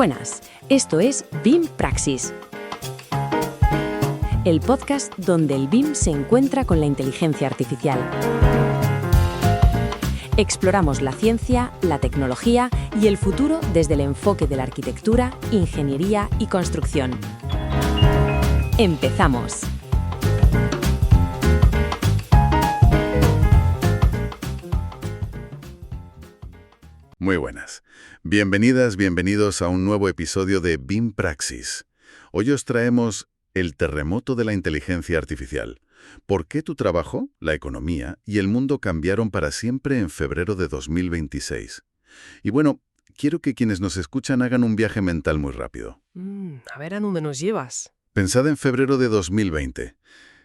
buenas, esto es BIM Praxis, el podcast donde el BIM se encuentra con la inteligencia artificial. Exploramos la ciencia, la tecnología y el futuro desde el enfoque de la arquitectura, ingeniería y construcción. ¡Empezamos! Muy buenas. Bienvenidas, bienvenidos a un nuevo episodio de BIM Praxis. Hoy os traemos el terremoto de la inteligencia artificial. ¿Por qué tu trabajo, la economía y el mundo cambiaron para siempre en febrero de 2026? Y bueno, quiero que quienes nos escuchan hagan un viaje mental muy rápido. A ver a dónde nos llevas. Pensad en febrero de 2020.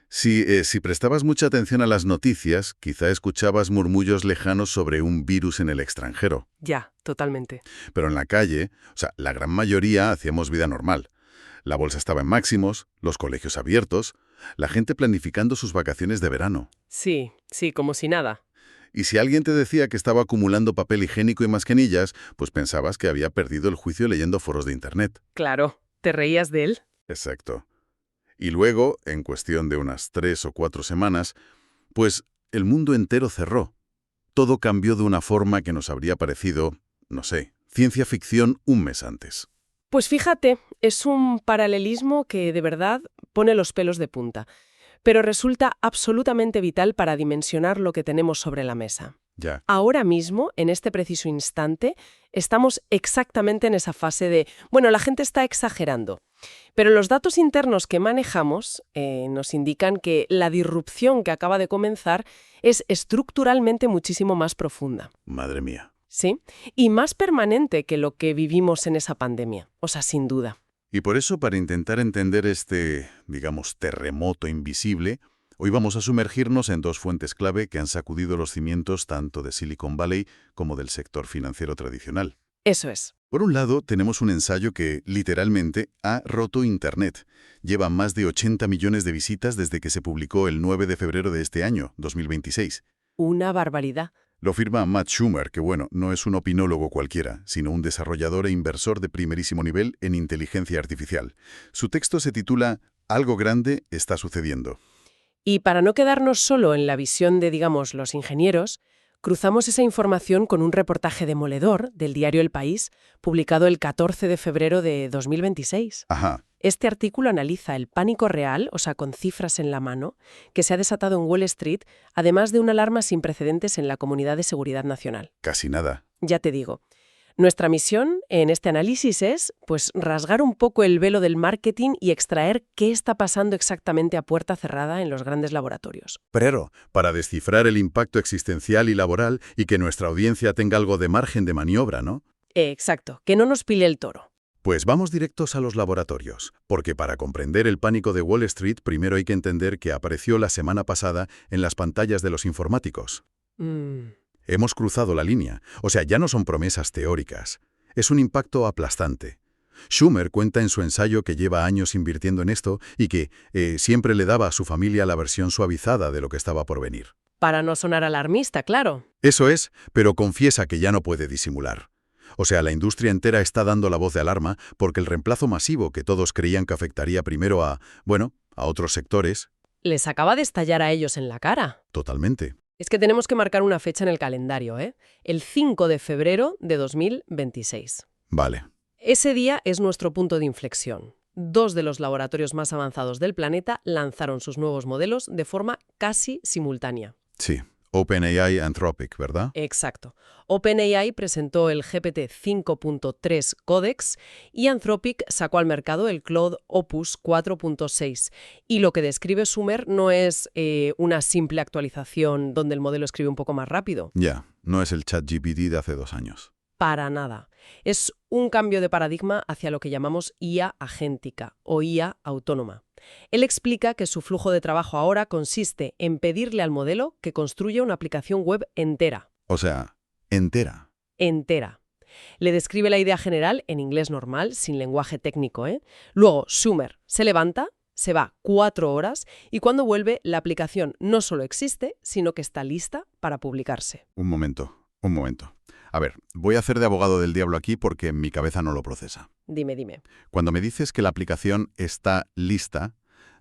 Si prestabas mucha atención a las noticias, quizá escuchabas murmullos lejanos sobre un virus en el extranjero. Ya, totalmente. Pero en la calle, la gran mayoría hacíamos vida normal. La bolsa estaba en máximos, los colegios abiertos, la gente planificando sus vacaciones de verano. Sí, como si nada. Y si alguien te decía que estaba acumulando papel higiénico y mascarillas, pues pensabas que había perdido el juicio leyendo foros de Internet. Claro, ¿te reías de él? Exacto. Y luego, en cuestión de unas 3 o 4 semanas, pues el mundo entero cerró. Todo cambió de una forma que nos habría parecido, no sé, ciencia ficción un mes antes. Pues fíjate, es un paralelismo que de verdad pone los pelos de punta, pero resulta absolutamente vital para dimensionar lo que tenemos sobre la mesa. Ya. Ahora mismo, en este preciso instante, estamos exactamente en esa fase de, bueno, la gente está exagerando. Pero los datos internos que manejamos nos indican que la disrupción que acaba de comenzar es estructuralmente muchísimo más profunda. Madre mía. ¿Sí? Y más permanente que lo que vivimos en esa pandemia. O sea, sin duda. Y por eso, para intentar entender este, digamos, terremoto invisible, hoy vamos a sumergirnos en 2 fuentes clave que han sacudido los cimientos tanto de Silicon Valley como del sector financiero tradicional. Eso es. Por un lado, tenemos un ensayo que, literalmente, ha roto Internet. Lleva más de 80 millones de visitas desde que se publicó el 9 de febrero de este año, 2026. Una barbaridad. Lo firma Matt Schumer, que bueno, no es un opinólogo cualquiera, sino un desarrollador e inversor de primerísimo nivel en inteligencia artificial. Su texto se titula «Algo grande está sucediendo». Y para no quedarnos solo en la visión de, digamos, los ingenieros, cruzamos esa información con un reportaje demoledor del diario El País, publicado el 14 de febrero de 2026. Ajá. Este artículo analiza el pánico real, o sea, con cifras en la mano, que se ha desatado en Wall Street, además de una alarma sin precedentes en la comunidad de seguridad nacional. Casi nada. Ya te digo. Nuestra misión en este análisis es, pues, rasgar un poco el velo del marketing y extraer qué está pasando exactamente a puerta cerrada en los grandes laboratorios. Pero, para descifrar el impacto existencial y laboral y que nuestra audiencia tenga algo de margen de maniobra, ¿no? Exacto, que no nos pille el toro. Pues vamos directos a los laboratorios, porque para comprender el pánico de Wall Street primero hay que entender que apareció la semana pasada en las pantallas de los informáticos. Hemos cruzado la línea, ya no son promesas teóricas. Es un impacto aplastante. Schumer cuenta en su ensayo que lleva años invirtiendo en esto y que siempre le daba a su familia la versión suavizada de lo que estaba por venir. Para no sonar alarmista, claro. Eso es, pero confiesa que ya no puede disimular. La industria entera está dando la voz de alarma porque el reemplazo masivo que todos creían que afectaría primero a otros sectores. Les acaba de estallar a ellos en la cara. Totalmente. Es que tenemos que marcar una fecha en el calendario, ¿eh? El 5 de febrero de 2026. Vale. Ese día es nuestro punto de inflexión. 2 de los laboratorios más avanzados del planeta lanzaron sus nuevos modelos de forma casi simultánea. Sí. OpenAI y Anthropic, ¿verdad? Exacto. OpenAI presentó el GPT 5.3 Codex y Anthropic sacó al mercado el Claude Opus 4.6. Y lo que describe Schumer no es una simple actualización donde el modelo escribe un poco más rápido. Ya, no es el ChatGPT de hace 2 años. Para nada. Es un cambio de paradigma hacia lo que llamamos IA agéntica o IA autónoma. Él explica que su flujo de trabajo ahora consiste en pedirle al modelo que construya una aplicación web entera. Entera. Entera. Le describe la idea general en inglés normal, sin lenguaje técnico, ¿eh? Luego, Schumer se levanta, se va 4 horas y cuando vuelve, la aplicación no solo existe, sino que está lista para publicarse. Un momento. Un momento. A ver, voy a hacer de abogado del diablo aquí porque mi cabeza no lo procesa. Dime. Cuando me dices que la aplicación está lista,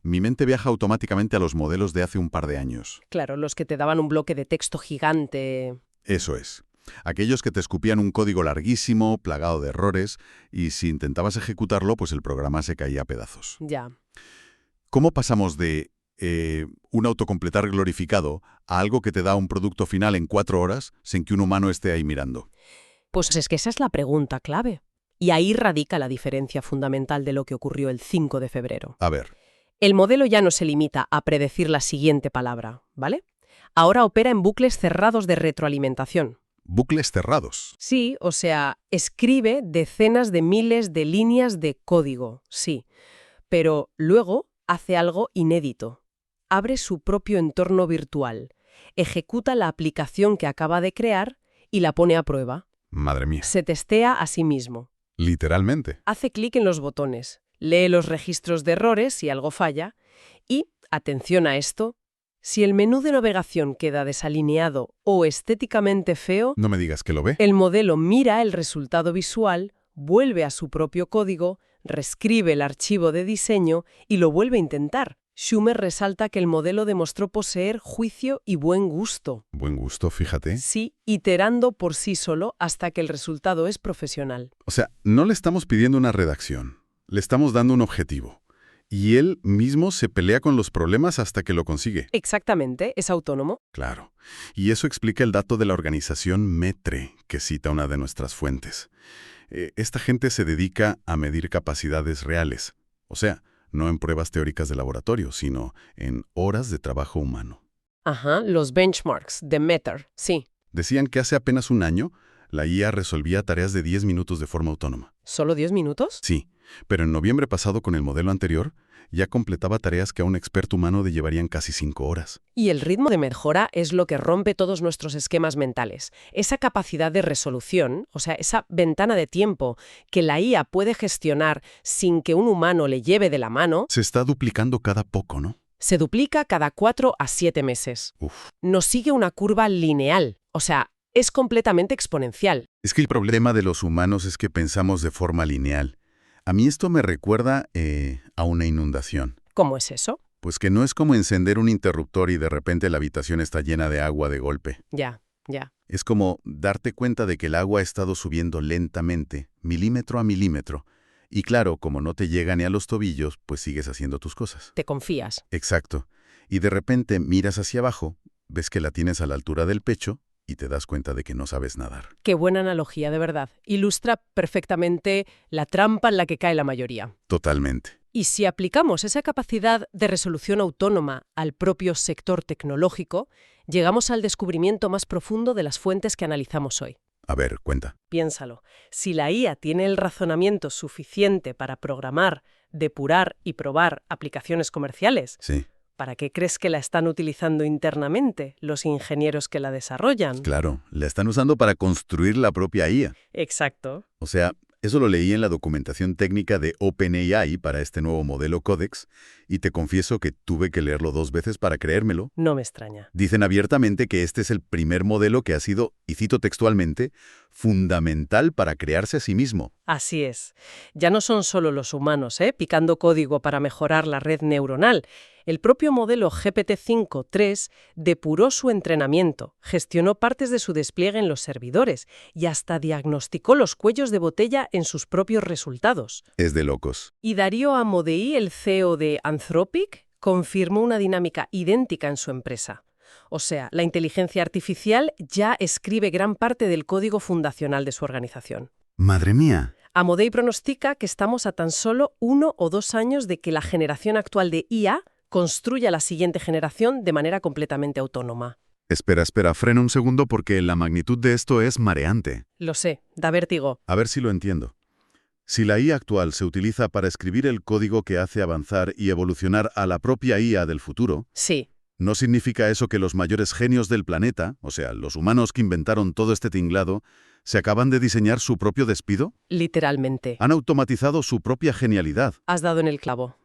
mi mente viaja automáticamente a los modelos de hace un par de años. Claro, los que te daban un bloque de texto gigante. Eso es. Aquellos que te escupían un código larguísimo, plagado de errores, y si intentabas ejecutarlo, pues el programa se caía a pedazos. Ya. ¿Cómo pasamos de un autocompletar glorificado a algo que te da un producto final en 4 horas sin que un humano esté ahí mirando? Pues es que esa es la pregunta clave. Y ahí radica la diferencia fundamental de lo que ocurrió el 5 de febrero. A ver, El modelo ya no se limita a predecir la siguiente palabra, ¿vale? Ahora opera en bucles cerrados de retroalimentación. bucles cerrados. Sí, o sea, escribe decenas de miles de líneas de código, sí. Pero luego hace algo inédito. Abre su propio entorno virtual, ejecuta la aplicación que acaba de crear y la pone a prueba. Madre mía. Se testea a sí mismo. Literalmente. Hace clic en los botones, lee los registros de errores si algo falla y, atención a esto, si el menú de navegación queda desalineado o estéticamente feo, No me digas que lo ve. el modelo mira el resultado visual, vuelve a su propio código, reescribe el archivo de diseño y lo vuelve a intentar. Schumer resalta que el modelo demostró poseer juicio y buen gusto. Buen gusto, fíjate. Sí, iterando por sí solo hasta que el resultado es profesional. O sea, no le estamos pidiendo una redacción, le estamos dando un objetivo. Y él mismo se pelea con los problemas hasta que lo consigue. Exactamente, es autónomo. Claro. Y eso explica el dato de la organización METRE, que cita una de nuestras fuentes. Esta gente se dedica a medir capacidades reales. O sea, no en pruebas teóricas de laboratorio, sino en horas de trabajo humano. Ajá, los benchmarks de Meter, sí. Decían que hace apenas un año, la IA resolvía tareas de 10 minutos de forma autónoma. ¿Solo 10 minutos? Sí, pero en noviembre pasado con el modelo anterior, ya completaba tareas que a un experto humano le llevarían casi 5 horas. Y el ritmo de mejora es lo que rompe todos nuestros esquemas mentales. Esa capacidad de resolución, o sea, esa ventana de tiempo que la IA puede gestionar sin que un humano le lleve de la mano, Se está duplicando cada poco, ¿no? se duplica cada 4 a 7 meses. Uf. Nos sigue una curva lineal, o sea, es completamente exponencial. Es que el problema de los humanos es que pensamos de forma lineal. A mí esto me recuerda a una inundación. ¿Cómo es eso? Pues que no es como encender un interruptor y de repente la habitación está llena de agua de golpe. Ya. Es como darte cuenta de que el agua ha estado subiendo lentamente, milímetro a milímetro. Y claro, como no te llega ni a los tobillos, pues sigues haciendo tus cosas. Te confías. Exacto. Y de repente miras hacia abajo, ves que la tienes a la altura del pecho y te das cuenta de que no sabes nadar. Qué buena analogía, de verdad. Ilustra perfectamente la trampa en la que cae la mayoría. Totalmente. Y si aplicamos esa capacidad de resolución autónoma al propio sector tecnológico, llegamos al descubrimiento más profundo de las fuentes que analizamos hoy. A ver, cuenta. Piénsalo. Si la IA tiene el razonamiento suficiente para programar, depurar y probar aplicaciones comerciales, Sí, ¿para qué crees que la están utilizando internamente los ingenieros que la desarrollan? claro. La están usando para construir la propia IA. Exacto. O sea, eso lo leí en la documentación técnica de OpenAI para este nuevo modelo Codex, y te confieso que tuve que leerlo 2 veces para creérmelo. No me extraña. Dicen abiertamente que este es el primer modelo que ha sido, y cito textualmente, fundamental para crearse a sí mismo. Así es. Ya no son solo los humanos, picando código para mejorar la red neuronal. El propio modelo GPT-5.3 depuró su entrenamiento, gestionó partes de su despliegue en los servidores y hasta diagnosticó los cuellos de botella en sus propios resultados. Es de locos. Y Darío Amodei, el CEO de Anthropic, confirmó una dinámica idéntica en su empresa. O sea, la inteligencia artificial ya escribe gran parte del código fundacional de su organización. ¡Madre mía! Amodei pronostica que estamos a tan solo 1 o 2 años de que la generación actual de IA construya la siguiente generación de manera completamente autónoma. Espera, frena un segundo porque la magnitud de esto es mareante. Lo sé, da vértigo. A ver si lo entiendo. Si la IA actual se utiliza para escribir el código que hace avanzar y evolucionar a la propia IA del futuro, Sí, ¿no significa eso que los mayores genios del planeta, o sea, los humanos que inventaron todo este tinglado, se acaban de diseñar su propio despido? literalmente. Han automatizado su propia genialidad. Has dado en el clavo.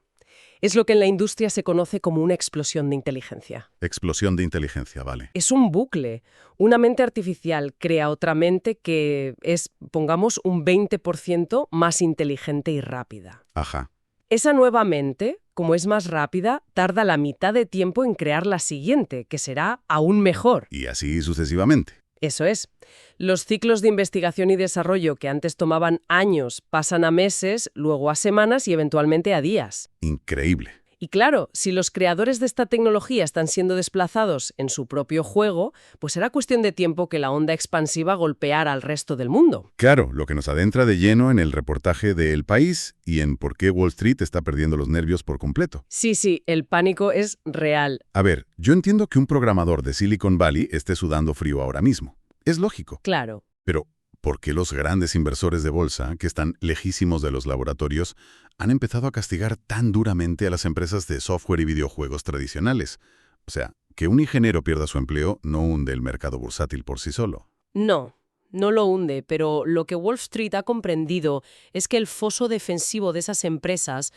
Es lo que en la industria se conoce como una explosión de inteligencia. Explosión de inteligencia, vale. Es un bucle. Una mente artificial crea otra mente que es, pongamos, un 20% más inteligente y rápida. Ajá. Esa nueva mente, como es más rápida, tarda la mitad de tiempo en crear la siguiente, que será aún mejor. Y así sucesivamente. Eso es. Los ciclos de investigación y desarrollo que antes tomaban años pasan a meses, luego a semanas y eventualmente a días. Increíble. Y claro, si los creadores de esta tecnología están siendo desplazados en su propio juego, pues será cuestión de tiempo que la onda expansiva golpeara al resto del mundo. Claro, lo que nos adentra de lleno en el reportaje de El País y en por qué Wall Street está perdiendo los nervios por completo. Sí, el pánico es real. A ver, yo entiendo que un programador de Silicon Valley esté sudando frío ahora mismo. Es lógico. Claro. Pero, ¿por qué los grandes inversores de bolsa, que están lejísimos de los laboratorios, han empezado a castigar tan duramente a las empresas de software y videojuegos tradicionales? O sea, que un ingeniero pierda su empleo no hunde el mercado bursátil por sí solo. No lo hunde, pero lo que Wall Street ha comprendido es que el foso defensivo de esas empresas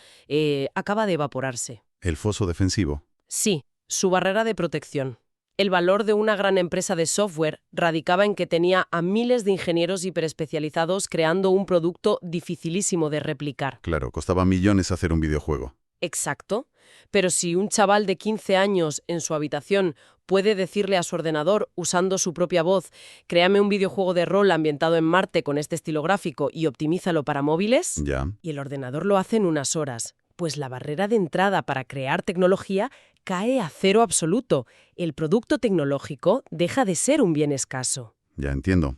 acaba de evaporarse. ¿El foso defensivo? Sí, su barrera de protección. El valor de una gran empresa de software radicaba en que tenía a miles de ingenieros hiperespecializados creando un producto dificilísimo de replicar. Claro, costaba millones hacer un videojuego. Exacto. Pero si un chaval de 15 años en su habitación puede decirle a su ordenador, usando su propia voz, créame un videojuego de rol ambientado en Marte con este estilo gráfico y optimízalo para móviles, Ya. y el ordenador lo hace en unas horas, pues la barrera de entrada para crear tecnología cae a cero absoluto. El producto tecnológico deja de ser un bien escaso. Ya entiendo.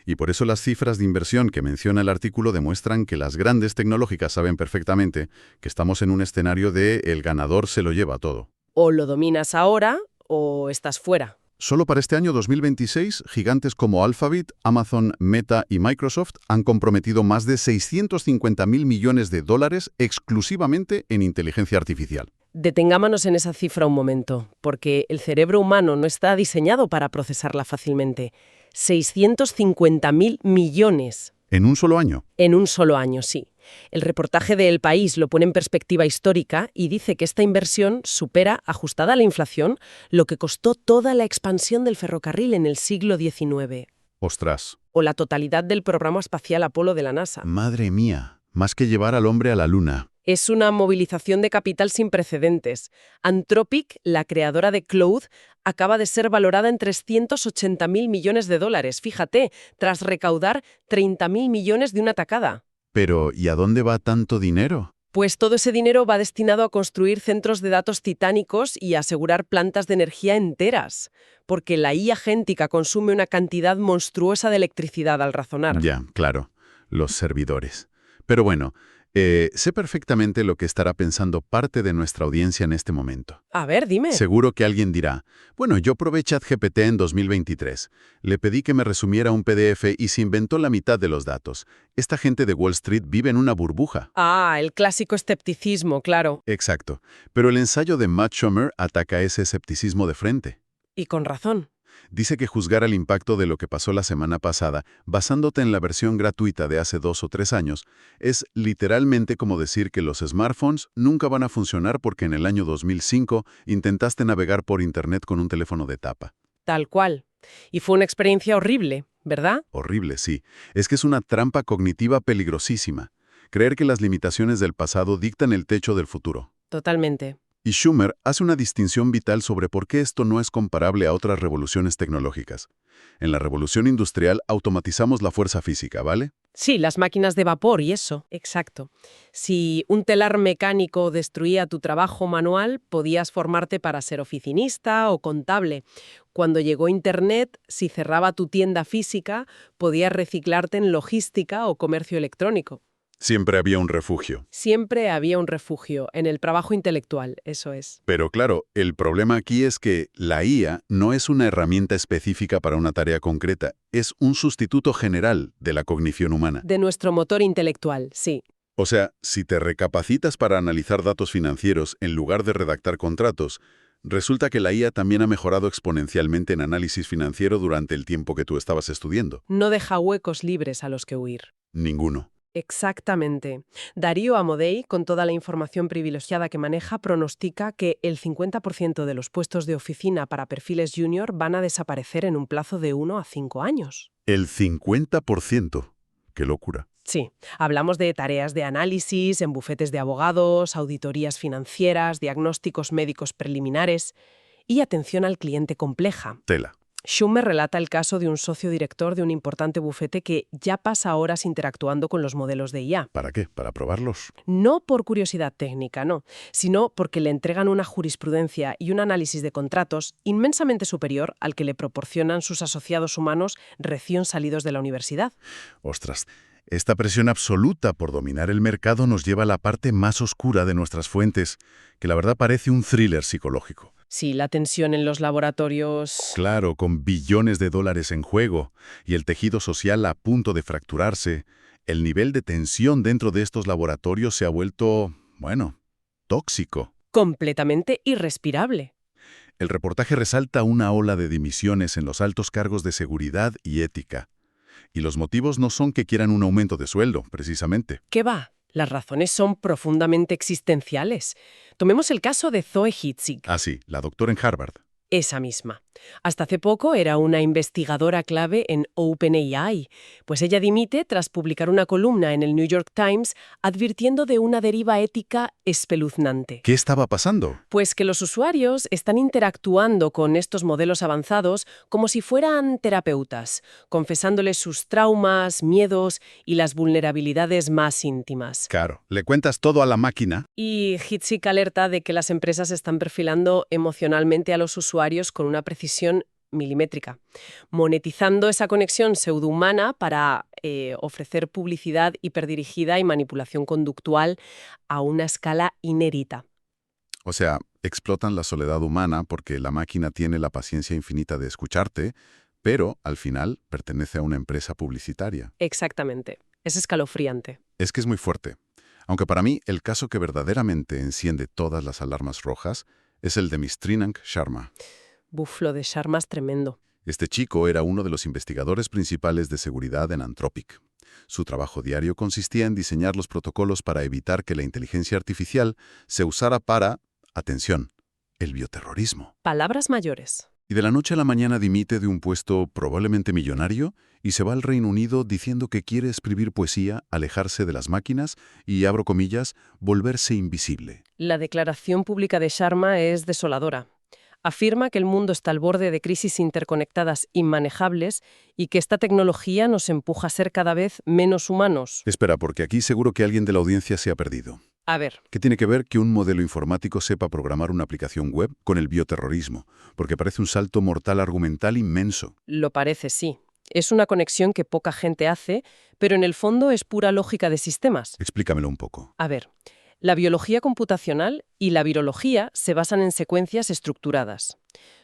Y por eso las cifras de inversión que menciona el artículo demuestran que las grandes tecnológicas saben perfectamente que estamos en un escenario de el ganador se lo lleva todo. O lo dominas ahora o estás fuera. Solo para este año 2026, gigantes como Alphabet, Amazon, Meta y Microsoft han comprometido más de 650.000 millones de dólares exclusivamente en inteligencia artificial. Detengámonos en esa cifra un momento, porque el cerebro humano no está diseñado para procesarla fácilmente. 650.000 millones. ¿En un solo año? En un solo año, sí. El reportaje de El País lo pone en perspectiva histórica y dice que esta inversión supera, ajustada a la inflación, lo que costó toda la expansión del ferrocarril en el siglo XIX. ¡Ostras! O la totalidad del programa espacial Apolo de la NASA. ¡Madre mía! Más que llevar al hombre a la luna. Es una movilización de capital sin precedentes. Anthropic, la creadora de Cloud, acaba de ser valorada en 380.000 millones de dólares, fíjate, tras recaudar 30.000 millones de una tacada. Pero, ¿y a dónde va tanto dinero? Pues todo ese dinero va destinado a construir centros de datos titánicos y a asegurar plantas de energía enteras, porque la IA agéntica consume una cantidad monstruosa de electricidad al razonar. Ya, claro, los servidores. Pero bueno, sé perfectamente lo que estará pensando parte de nuestra audiencia en este momento. A ver, dime. Seguro que alguien dirá, bueno, yo probé ChatGPT en 2023. Le pedí que me resumiera un PDF y se inventó la mitad de los datos. Esta gente de Wall Street vive en una burbuja. Ah, el clásico escepticismo, claro. Exacto. Pero el ensayo de Matt Schumer ataca ese escepticismo de frente. Y con razón. Dice que juzgar el impacto de lo que pasó la semana pasada, basándote en la versión gratuita de hace 2 o 3 años, es literalmente como decir que los smartphones nunca van a funcionar porque en el año 2005 intentaste navegar por Internet con un teléfono de tapa. Tal cual. Y fue una experiencia horrible, ¿verdad? Horrible, sí. Es que es una trampa cognitiva peligrosísima. Creer que las limitaciones del pasado dictan el techo del futuro. Totalmente. Y Schumer hace una distinción vital sobre por qué esto no es comparable a otras revoluciones tecnológicas. En la revolución industrial automatizamos la fuerza física, ¿vale? Sí, las máquinas de vapor y eso, exacto. Si un telar mecánico destruía tu trabajo manual, podías formarte para ser oficinista o contable. Cuando llegó Internet, si cerraba tu tienda física, podías reciclarte en logística o comercio electrónico. Siempre había un refugio. Siempre había un refugio, en el trabajo intelectual, eso es. Pero claro, el problema aquí es que la IA no es una herramienta específica para una tarea concreta, es un sustituto general de la cognición humana. De nuestro motor intelectual, sí. O sea, si te recapacitas para analizar datos financieros en lugar de redactar contratos, resulta que la IA también ha mejorado exponencialmente en análisis financiero durante el tiempo que tú estabas estudiando. No deja huecos libres a los que huir. Ninguno. Exactamente. Darío Amodei, con toda la información privilegiada que maneja, pronostica que el 50% de los puestos de oficina para perfiles junior van a desaparecer en un plazo de 1 a 5 años. El 50%. ¡Qué locura! Sí, hablamos de tareas de análisis en bufetes de abogados, auditorías financieras, diagnósticos médicos preliminares y atención al cliente compleja. Tela. Schumer relata el caso de un socio director de un importante bufete que ya pasa horas interactuando con los modelos de IA. ¿Para qué? ¿Para probarlos? No por curiosidad técnica, no, sino porque le entregan una jurisprudencia y un análisis de contratos inmensamente superior al que le proporcionan sus asociados humanos recién salidos de la universidad. Ostras, esta presión absoluta por dominar el mercado nos lleva a la parte más oscura de nuestras fuentes, que la verdad parece un thriller psicológico. Sí, la tensión en los laboratorios... Claro, con billones de dólares en juego y el tejido social a punto de fracturarse, el nivel de tensión dentro de estos laboratorios se ha vuelto, bueno, tóxico. Completamente irrespirable. El reportaje resalta una ola de dimisiones en los altos cargos de seguridad y ética. Y los motivos no son que quieran un aumento de sueldo, precisamente. ¿Qué va? Las razones son profundamente existenciales. Tomemos el caso de Zoe Hitzig. Ah, sí, la doctora en Harvard. Esa misma. Hasta hace poco era una investigadora clave en OpenAI, pues ella dimite tras publicar una columna en el New York Times advirtiendo de una deriva ética espeluznante. ¿Qué estaba pasando? Pues que los usuarios están interactuando con estos modelos avanzados como si fueran terapeutas, confesándoles sus traumas, miedos y las vulnerabilidades más íntimas. Claro, le cuentas todo a la máquina. Y Hitzig alerta de que las empresas están perfilando emocionalmente a los usuarios con una precisión milimétrica, monetizando esa conexión pseudohumana para ofrecer publicidad hiperdirigida y manipulación conductual a una escala inédita. O sea, explotan la soledad humana porque la máquina tiene la paciencia infinita de escucharte, pero al final pertenece a una empresa publicitaria. Exactamente. Es escalofriante. Es que es muy fuerte. Aunque para mí el caso que verdaderamente enciende todas las alarmas rojas es el de Srinivas Sharma. Lo de Sharma es tremendo. Este chico era uno de los investigadores principales de seguridad en Anthropic. Su trabajo diario consistía en diseñar los protocolos para evitar que la inteligencia artificial se usara para, atención, el bioterrorismo. Palabras mayores. Y de la noche a la mañana dimite de un puesto probablemente millonario y se va al Reino Unido diciendo que quiere escribir poesía, alejarse de las máquinas y, abro comillas, volverse invisible. La declaración pública de Sharma es desoladora. Afirma que el mundo está al borde de crisis interconectadas inmanejables y que esta tecnología nos empuja a ser cada vez menos humanos. Espera, porque aquí seguro que alguien de la audiencia se ha perdido. A ver. ¿Qué tiene que ver que un modelo informático sepa programar una aplicación web con el bioterrorismo? Porque parece un salto mortal argumental inmenso. Lo parece, sí. Es una conexión que poca gente hace, pero en el fondo es pura lógica de sistemas. Explícamelo un poco. A ver, la biología computacional y la virología se basan en secuencias estructuradas.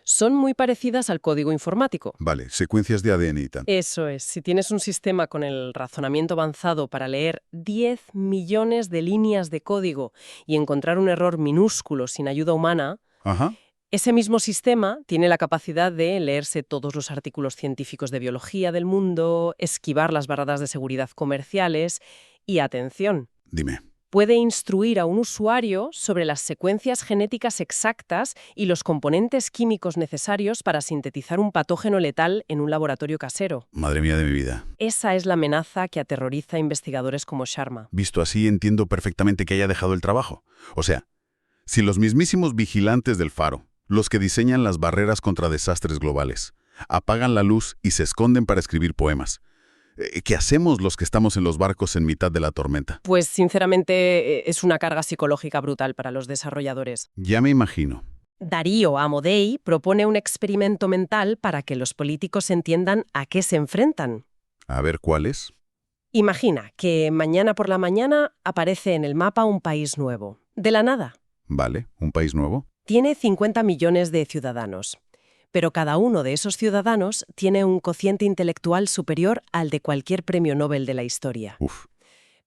Son muy parecidas al código informático. Vale, secuencias de ADN y tal. Eso es, si tienes un sistema con el razonamiento avanzado para leer 10 millones de líneas de código y encontrar un error minúsculo sin ayuda humana, Ajá. ese mismo sistema tiene la capacidad de leerse todos los artículos científicos de biología del mundo, esquivar las barreras de seguridad comerciales y, atención, Dime. puede instruir a un usuario sobre las secuencias genéticas exactas y los componentes químicos necesarios para sintetizar un patógeno letal en un laboratorio casero. Madre mía de mi vida. Esa es la amenaza que aterroriza a investigadores como Sharma. Visto así, entiendo perfectamente que haya dejado el trabajo. O sea, si los mismísimos vigilantes del faro, los que diseñan las barreras contra desastres globales, apagan la luz y se esconden para escribir poemas, ¿qué hacemos los que estamos en los barcos en mitad de la tormenta? Pues, sinceramente, es una carga psicológica brutal para los desarrolladores. Ya me imagino. Darío Amodei propone un experimento mental para que los políticos entiendan a qué se enfrentan. A ver, ¿cuál es? Imagina que mañana por la mañana aparece en el mapa un país nuevo. De la nada. Vale, ¿un país nuevo? Tiene 50 millones de ciudadanos. Pero cada uno de esos ciudadanos tiene un cociente intelectual superior al de cualquier premio Nobel de la historia. Uf.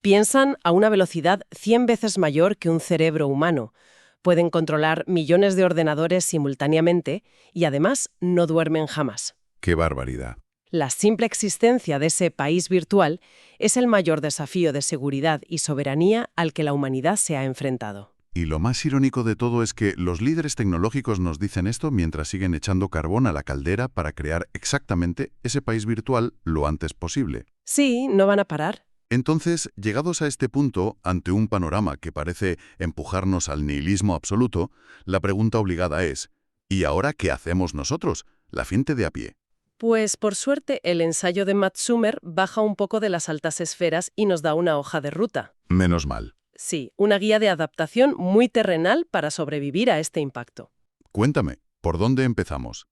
Piensan a una velocidad 100 veces mayor que un cerebro humano. Pueden controlar millones de ordenadores simultáneamente y además no duermen jamás. ¡Qué barbaridad! La simple existencia de ese país virtual es el mayor desafío de seguridad y soberanía al que la humanidad se ha enfrentado. Y lo más irónico de todo es que los líderes tecnológicos nos dicen esto mientras siguen echando carbón a la caldera para crear exactamente ese país virtual lo antes posible. Sí, no van a parar. Entonces, llegados a este punto, ante un panorama que parece empujarnos al nihilismo absoluto, la pregunta obligada es, ¿y ahora qué hacemos nosotros, la gente de a pie? Pues por suerte el ensayo de Matt Sumer baja un poco de las altas esferas y nos da una hoja de ruta. Menos mal. Sí, una guía de adaptación muy terrenal para sobrevivir a este impacto. Cuéntame, ¿por dónde empezamos?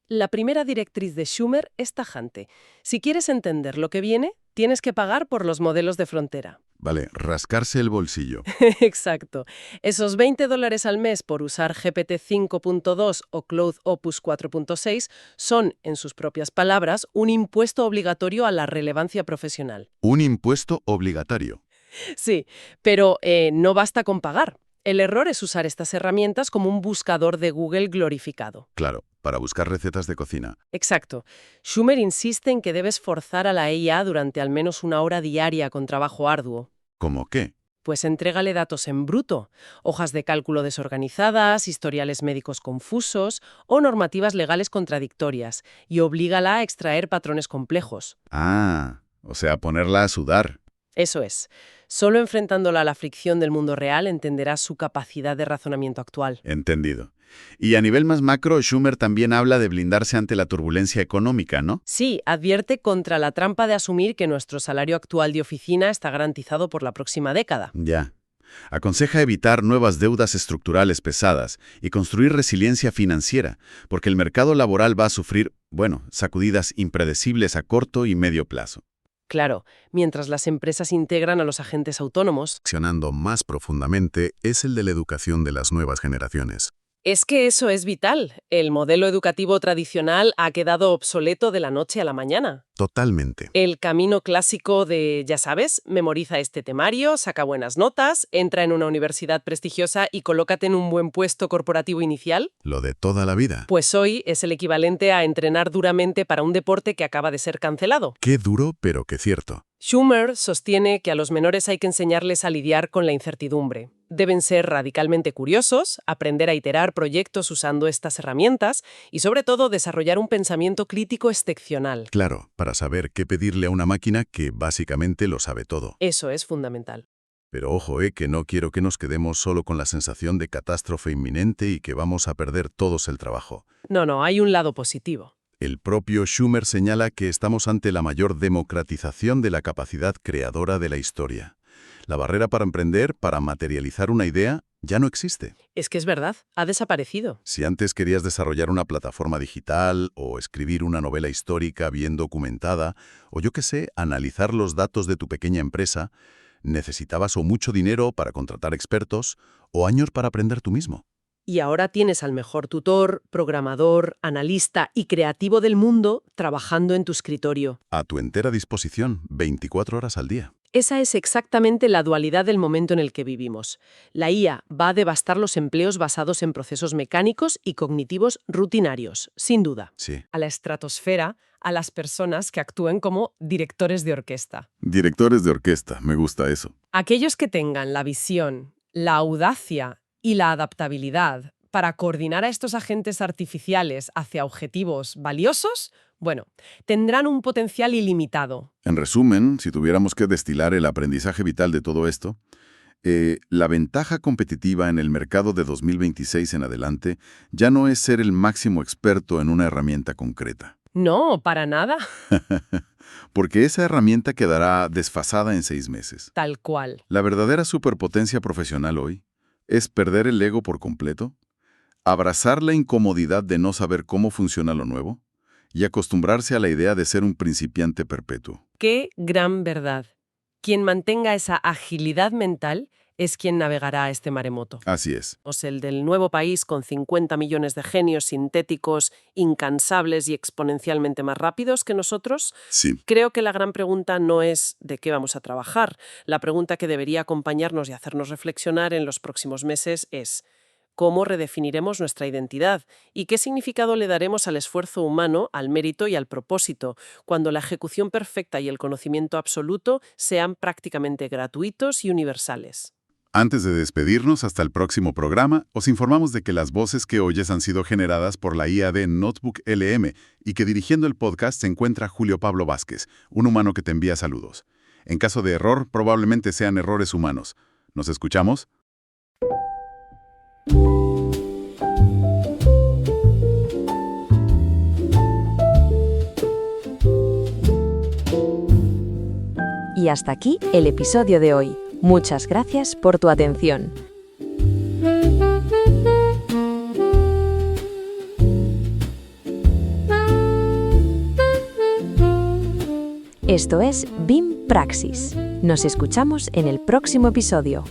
La primera directriz de Schumer es tajante. Si quieres entender lo que viene, tienes que pagar por los modelos de frontera. Vale, rascarse el bolsillo. Exacto. Esos $20 al mes por usar GPT 5.2 o Claude Opus 4.6 son, en sus propias palabras, un impuesto obligatorio a la relevancia profesional. Un impuesto obligatorio. Sí, pero no basta con pagar. El error es usar estas herramientas como un buscador de Google glorificado. Claro, para buscar recetas de cocina. Exacto. Schumer insiste en que debes forzar a la IA durante al menos 1 hora diaria con trabajo arduo. ¿Cómo qué? Pues entrégale datos en bruto, hojas de cálculo desorganizadas, historiales médicos confusos o normativas legales contradictorias, y oblígala a extraer patrones complejos. Ah, o sea, ponerla a sudar. Eso es. Solo enfrentándola a la fricción del mundo real entenderás su capacidad de razonamiento actual. Entendido. Y a nivel más macro, Schumer también habla de blindarse ante la turbulencia económica, ¿no? Sí, advierte contra la trampa de asumir que nuestro salario actual de oficina está garantizado por la próxima década. Ya. Aconseja evitar nuevas deudas estructurales pesadas y construir resiliencia financiera, porque el mercado laboral va a sufrir, sacudidas impredecibles a corto y medio plazo. Claro, mientras las empresas integran a los agentes autónomos. Accionando más profundamente es el de la educación de las nuevas generaciones. Es que eso es vital. El modelo educativo tradicional ha quedado obsoleto de la noche a la mañana. Totalmente. El camino clásico de, ya sabes, memoriza este temario, saca buenas notas, entra en una universidad prestigiosa y colócate en un buen puesto corporativo inicial. Lo de toda la vida. Pues hoy es el equivalente a entrenar duramente para un deporte que acaba de ser cancelado. Qué duro, pero qué cierto. Schumer sostiene que a los menores hay que enseñarles a lidiar con la incertidumbre. Deben ser radicalmente curiosos, aprender a iterar proyectos usando estas herramientas y, sobre todo, desarrollar un pensamiento crítico excepcional. Claro, para saber qué pedirle a una máquina que básicamente lo sabe todo. Eso es fundamental. Pero ojo, que no quiero que nos quedemos solo con la sensación de catástrofe inminente y que vamos a perder todos el trabajo. No, hay un lado positivo. El propio Schumer señala que estamos ante la mayor democratización de la capacidad creadora de la historia. La barrera para emprender, para materializar una idea, ya no existe. Es que es verdad, ha desaparecido. Si antes querías desarrollar una plataforma digital o escribir una novela histórica bien documentada, o yo qué sé, analizar los datos de tu pequeña empresa, necesitabas o mucho dinero para contratar expertos o años para aprender tú mismo. Y ahora tienes al mejor tutor, programador, analista y creativo del mundo trabajando en tu escritorio. A tu entera disposición, 24 horas al día. Esa es exactamente la dualidad del momento en el que vivimos. La IA va a devastar los empleos basados en procesos mecánicos y cognitivos rutinarios, sin duda. Sí. A la estratosfera, a las personas que actúen como directores de orquesta. Directores de orquesta, me gusta eso. Aquellos que tengan la visión, la audacia y la adaptabilidad para coordinar a estos agentes artificiales hacia objetivos valiosos, tendrán un potencial ilimitado. En resumen, si tuviéramos que destilar el aprendizaje vital de todo esto, la ventaja competitiva en el mercado de 2026 en adelante ya no es ser el máximo experto en una herramienta concreta. No, para nada. Porque esa herramienta quedará desfasada en 6 meses. Tal cual. La verdadera superpotencia profesional hoy es perder el ego por completo, abrazar la incomodidad de no saber cómo funciona lo nuevo y acostumbrarse a la idea de ser un principiante perpetuo. ¡Qué gran verdad! Quien mantenga esa agilidad mental es quien navegará a este maremoto. Así es. El del nuevo país con 50 millones de genios sintéticos, incansables y exponencialmente más rápidos que nosotros. Sí. Creo que la gran pregunta no es de qué vamos a trabajar. La pregunta que debería acompañarnos y hacernos reflexionar en los próximos meses es cómo redefiniremos nuestra identidad y qué significado le daremos al esfuerzo humano, al mérito y al propósito, cuando la ejecución perfecta y el conocimiento absoluto sean prácticamente gratuitos y universales. Antes de despedirnos hasta el próximo programa, os informamos de que las voces que oyes han sido generadas por la IA de Notebook LM y que dirigiendo el podcast se encuentra Julio Pablo Vázquez, un humano que te envía saludos. En caso de error, probablemente sean errores humanos. ¿Nos escuchamos? Y hasta aquí el episodio de hoy. Muchas gracias por tu atención. Esto es BIM Praxis. Nos escuchamos en el próximo episodio.